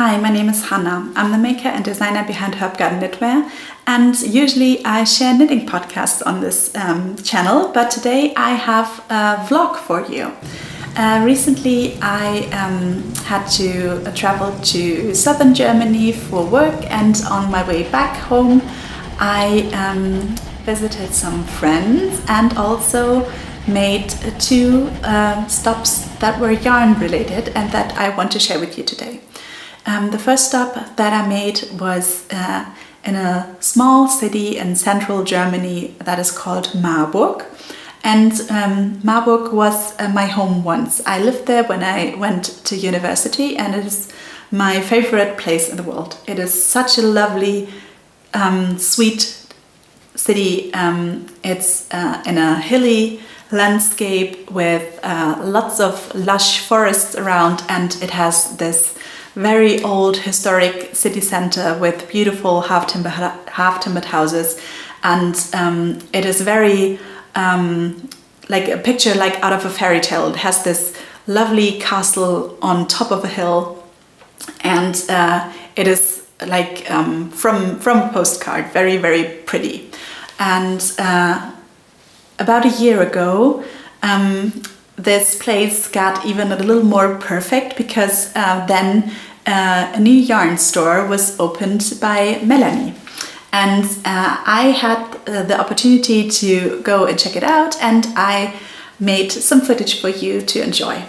Hi, my name is Hanna. I'm the maker and designer behind HERBGARDEN knitwear, and usually I share knitting podcasts on this channel, but today I have a vlog for you. Recently I had to travel to southern Germany for work, and on my way back home I visited some friends and also made two stops that were yarn related and that I want to share with you today. The first stop that I made was in a small city in central Germany that is called Marburg. And Marburg was my home once. I lived there when I went to university, and it is my favorite place in the world. It is such a lovely, sweet city. It's in a hilly landscape with lots of lush forests around, and it has this very old historic city center with beautiful half-timbered houses, and it is very like a picture like out of a fairy tale. It has this lovely castle on top of a hill, and it is like from a postcard, very, very pretty. And about a year ago, this place got even a little more perfect because then a new yarn store was opened by Melanie. And I had the opportunity to go and check it out, and I made some footage for you to enjoy.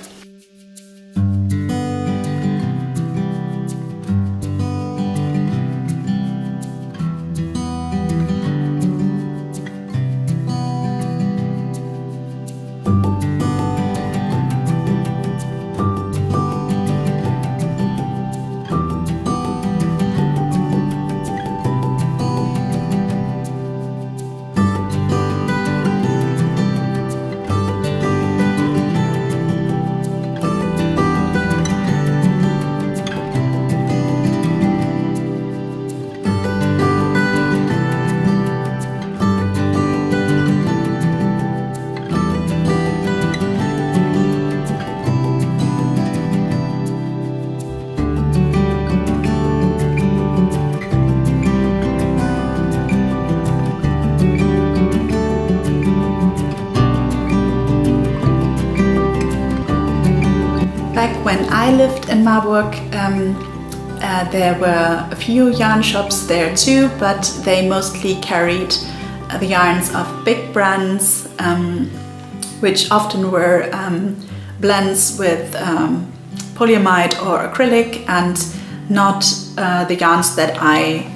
Back when I lived in Marburg, there were a few yarn shops there too, but they mostly carried the yarns of big brands, which often were blends with polyamide or acrylic, and not the yarns that I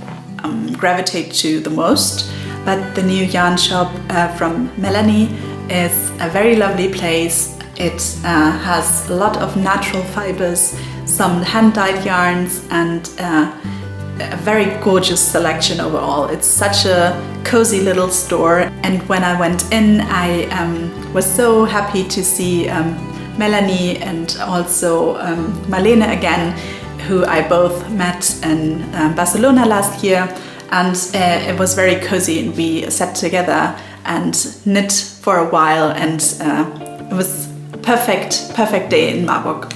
gravitate to the most. But the new yarn shop from Melanie is a very lovely place. It has a lot of natural fibers, some hand-dyed yarns, and a very gorgeous selection overall. It's such a cozy little store, and when I went in I was so happy to see Melanie and also Marlene again, who I both met in Barcelona last year, and it was very cozy, and we sat together and knit for a while, and it was perfect day in Marburg.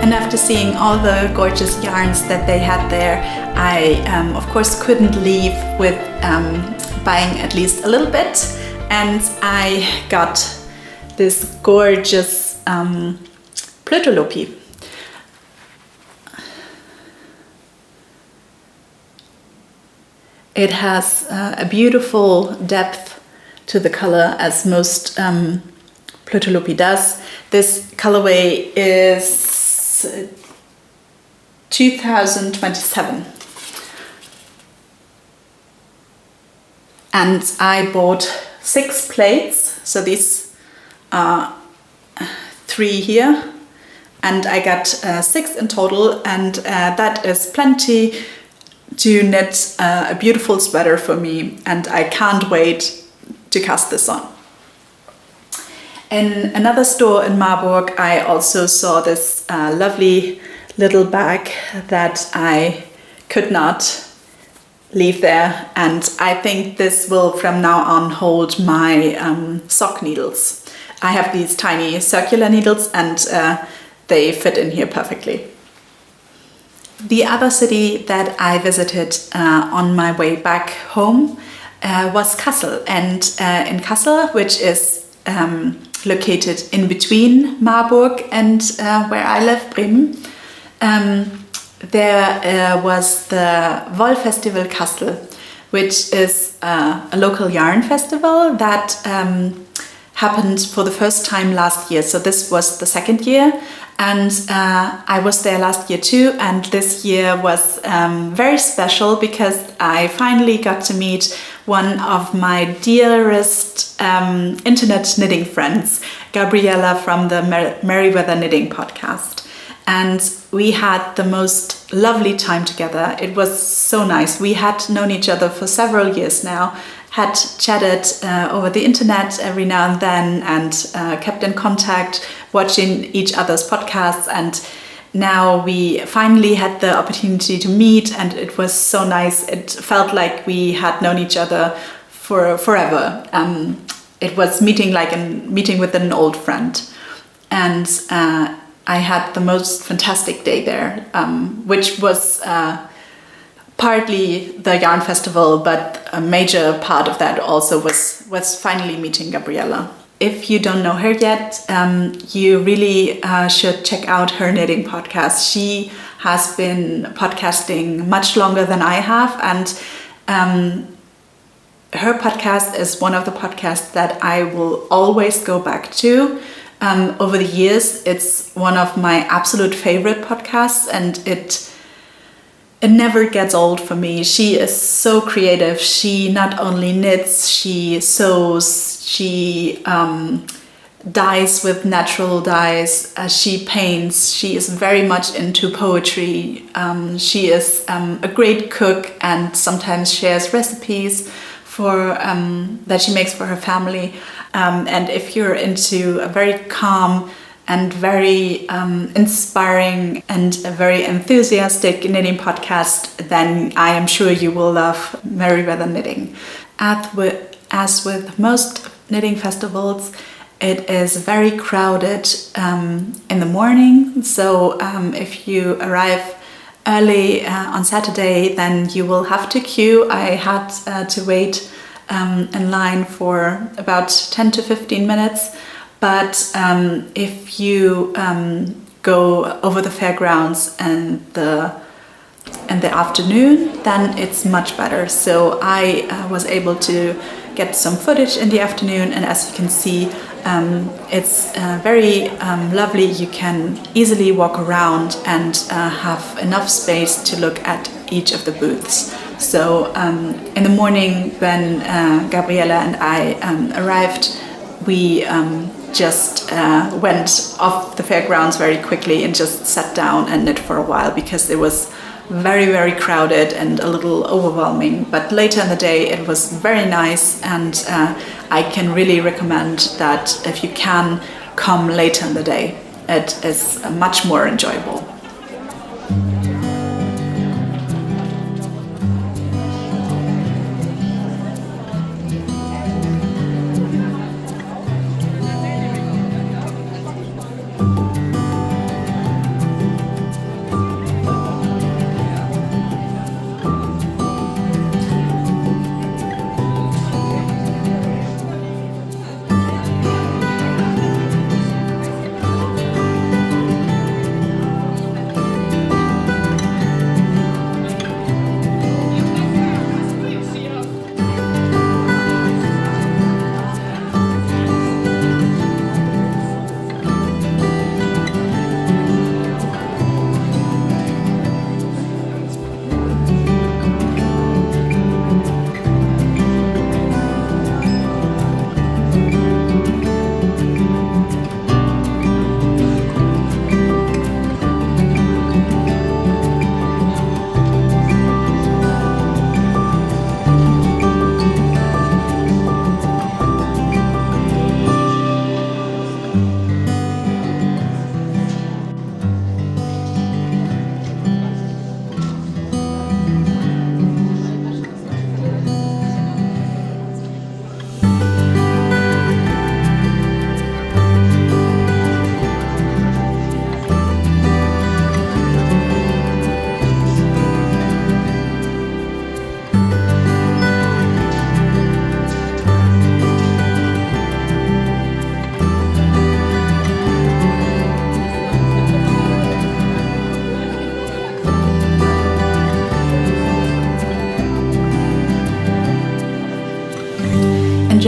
And after seeing all the gorgeous yarns that they had there, I of course couldn't leave with buying at least a little bit, and I got this gorgeous Plötolopi. It has a beautiful depth to the color, as most Plötolopi does. This colorway is 2027. And I bought 6 plates, so these are 3 here, and I got 6 in total, and that is plenty to knit a beautiful sweater for me, and I can't wait to cast this on. In another store in Marburg, I also saw this lovely little bag that I could not leave there, and I think this will from now on hold my sock needles. I have these tiny circular needles, and they fit in here perfectly. The other city that I visited on my way back home was Kassel, and in Kassel, which is located in between Marburg and where I live, Bremen, there was the Wollfestival Kassel, which is a local yarn festival that happened for the first time last year. So this was the second year, and I was there last year too, and this year was very special because I finally got to meet one of my dearest internet knitting friends, Gabriellas from the Merryweather Knitting podcast. And we had the most lovely time together. It was so nice. We had known each other for several years now, had chatted over the internet every now and then, and kept in contact, watching each other's podcasts. And now we finally had the opportunity to meet, and it was so nice. It felt like we had known each other for forever. It was meeting with an old friend. And I had the most fantastic day there, which was partly the yarn festival, but a major part of that also was finally meeting Gabriella. If you don't know her yet, you really should check out her knitting podcast. She has been podcasting much longer than I have, and her podcast is one of the podcasts that I will always go back to. Over the years, it's one of my absolute favorite podcasts, and it never gets old for me. She is so creative. She not only knits, she sews, she dyes with natural dyes, she paints, she is very much into poetry. She is a great cook and sometimes shares recipes for that she makes for her family. And if you're into a very calm and very inspiring and a very enthusiastic knitting podcast, then I am sure you will love Merryweather Knitting. As with most knitting festivals, it is very crowded in the morning. So if you arrive early on Saturday, then you will have to queue. I had to wait in line for about 10 to 15 minutes. But if you go over the fairgrounds in the afternoon, then it's much better. So I was able to get some footage in the afternoon, and as you can see, it's very lovely. You can easily walk around and have enough space to look at each of the booths. So in the morning when Gabriella and I arrived, we just went off the fairgrounds very quickly and just sat down and knit for a while because it was very, very crowded and a little overwhelming. But later in the day it was very nice, and I can really recommend that if you can come later in the day, it is much more enjoyable.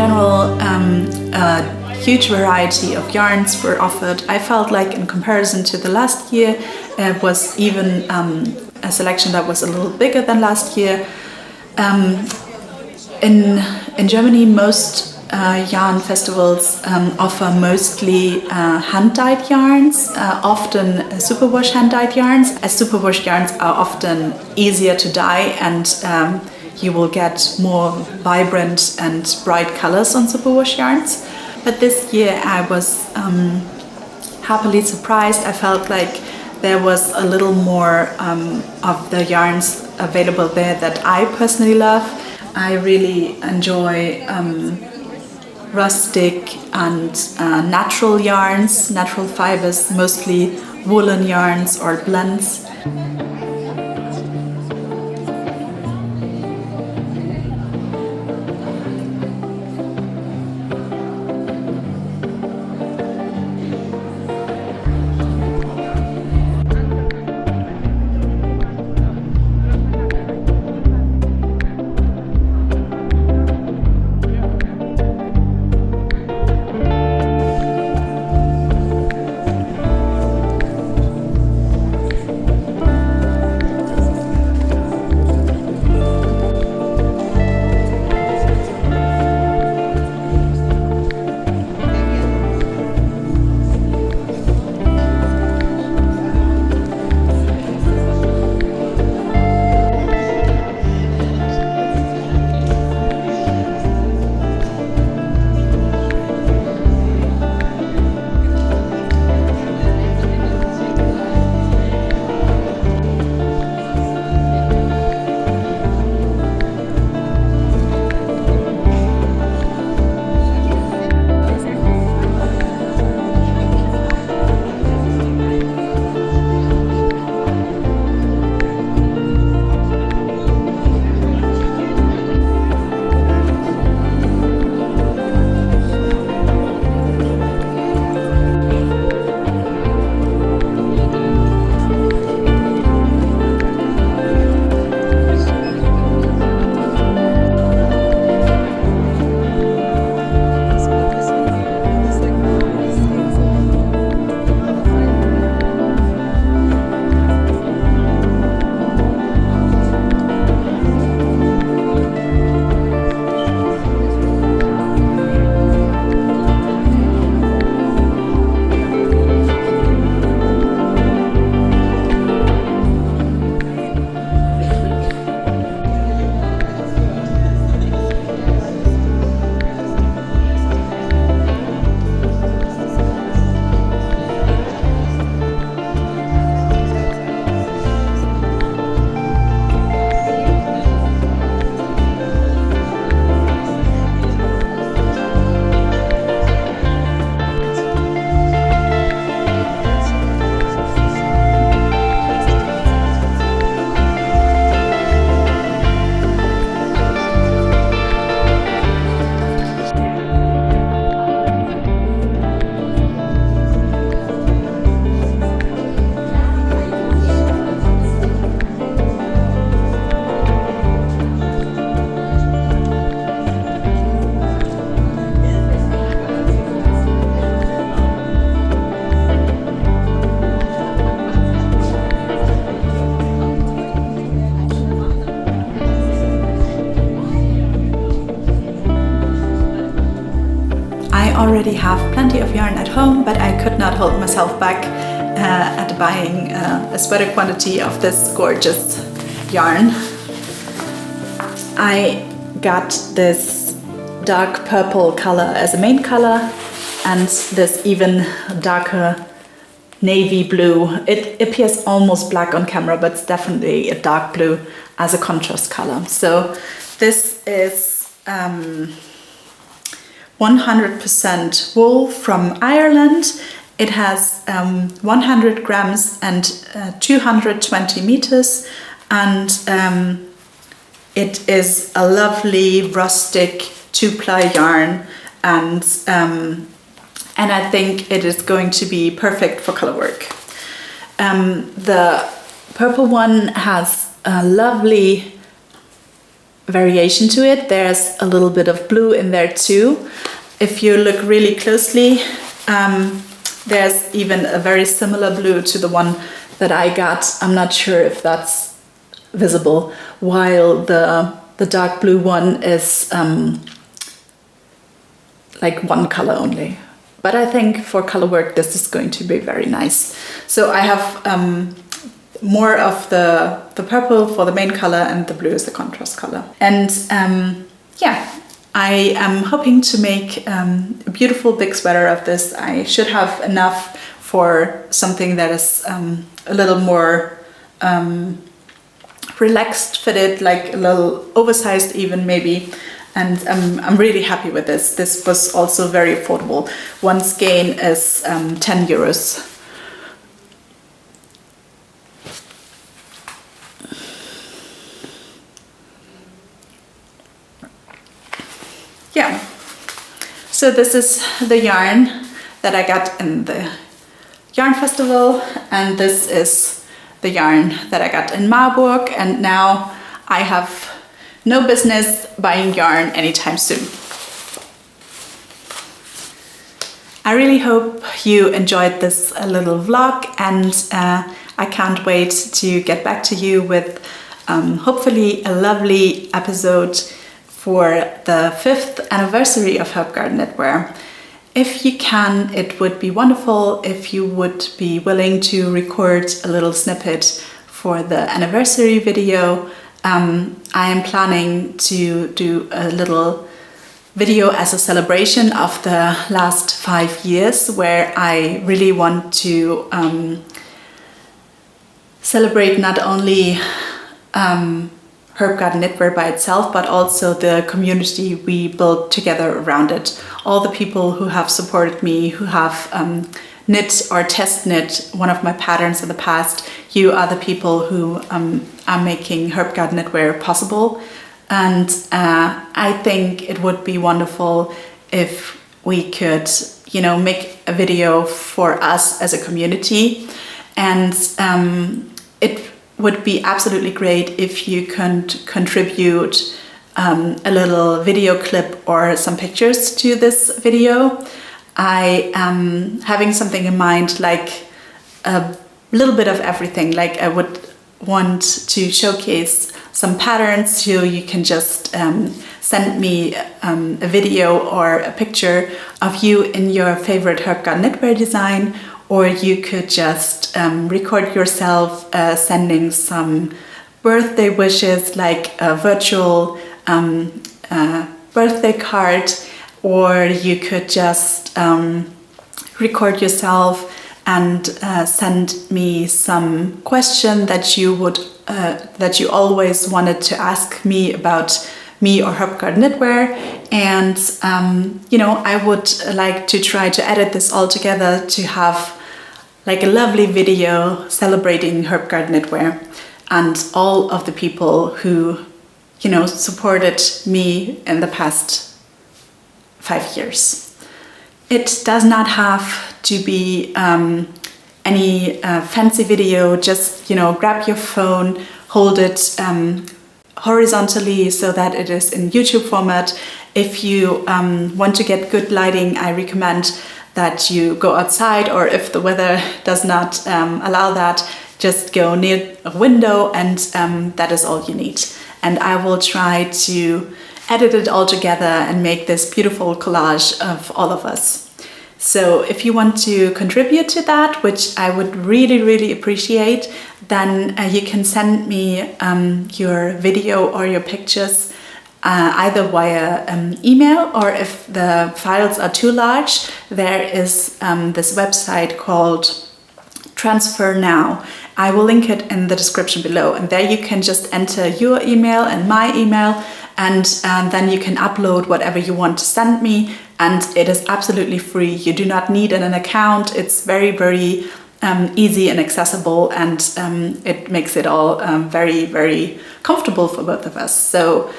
general, a huge variety of yarns were offered. I felt like in comparison to the last year, it was even a selection that was a little bigger than last year. In Germany, most yarn festivals offer mostly hand-dyed yarns, often superwash hand-dyed yarns, as superwash yarns are often easier to dye, and you will get more vibrant and bright colors on superwash yarns. But this year I was happily surprised. I felt like there was a little more of the yarns available there that I personally love. I really enjoy rustic and natural yarns, natural fibers, mostly woolen yarns or blends. already have plenty of yarn at home, but I could not hold myself back at buying a sweater quantity of this gorgeous yarn. I got this dark purple color as a main color and this even darker navy blue. It appears almost black on camera, but it's definitely a dark blue as a contrast color. So this is 100% wool from Ireland. It has 100 grams and 220 meters, and it is a lovely rustic two-ply yarn, and I think it is going to be perfect for color work. The purple one has a lovely, variation to it. There's a little bit of blue in there too. If you look really closely, there's even a very similar blue to the one that I got. I'm not sure if that's visible, while the dark blue one is like one color only. But I think for color work, this is going to be very nice. So I have more of the purple for the main color, and the blue is the contrast color. And yeah, I am hoping to make a beautiful big sweater of this. I should have enough for something that is a little more relaxed fitted, like a little oversized even maybe. And I'm really happy with this. This was also very affordable. One skein is 10 euros. Yeah, so this is the yarn that I got in the yarn festival, and this is the yarn that I got in Marburg, and now I have no business buying yarn anytime soon. I really hope you enjoyed this little vlog, and I can't wait to get back to you with hopefully a lovely episode for the 5th anniversary of HERBGARDEN knitwear. If you can, it would be wonderful if you would be willing to record a little snippet for the anniversary video. I am planning to do a little video as a celebration of the last 5 years, where I really want to celebrate not only HERBGARDEN knitwear by itself, but also the community we built together around it. All the people who have supported me, who have knit or test knit one of my patterns in the past. You are the people who are making HERBGARDEN knitwear possible. And I think it would be wonderful if we could, you know, make a video for us as a community. And it would be absolutely great if you can contribute a little video clip or some pictures to this video. I am having something in mind, like a little bit of everything. Like I would want to showcase some patterns, so you can just send me a video or a picture of you in your favorite HERBGARDEN knitwear design. Or you could just record yourself sending some birthday wishes, like a virtual birthday card. Or you could just record yourself and send me some question that you would that you always wanted to ask me about me or HERBGARDEN knitwear. And you know, I would like to try to edit this all together to have like a lovely video celebrating HERBGARDEN knitwear and all of the people who, you know, supported me in the past 5 years. It does not have to be any fancy video. Just, you know, grab your phone, hold it horizontally so that it is in YouTube format. If you want to get good lighting, I recommend that you go outside, or if the weather does not allow that, just go near a window, and that is all you need. And I will try to edit it all together and make this beautiful collage of all of us. So if you want to contribute to that, which I would really, really appreciate, then you can send me your video or your pictures either via email, or if the files are too large, there is this website called Transfer Now. I will link it in the description below, and there you can just enter your email and my email, and then you can upload whatever you want to send me, and it is absolutely free. You do not need an account. It's very, very easy and accessible, and it makes it all very, very comfortable for both of us. So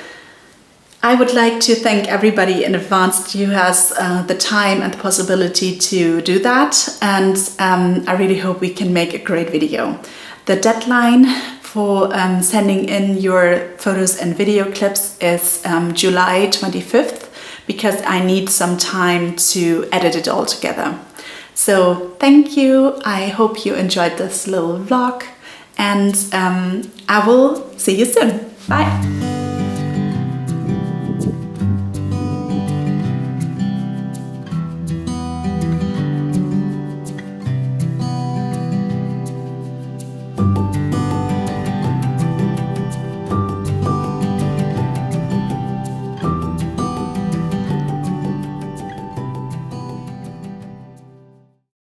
I would like to thank everybody in advance who has the time and the possibility to do that, and I really hope we can make a great video. The deadline for sending in your photos and video clips is July 25th, because I need some time to edit it all together. So thank you. I hope you enjoyed this little vlog, and I will see you soon. Bye.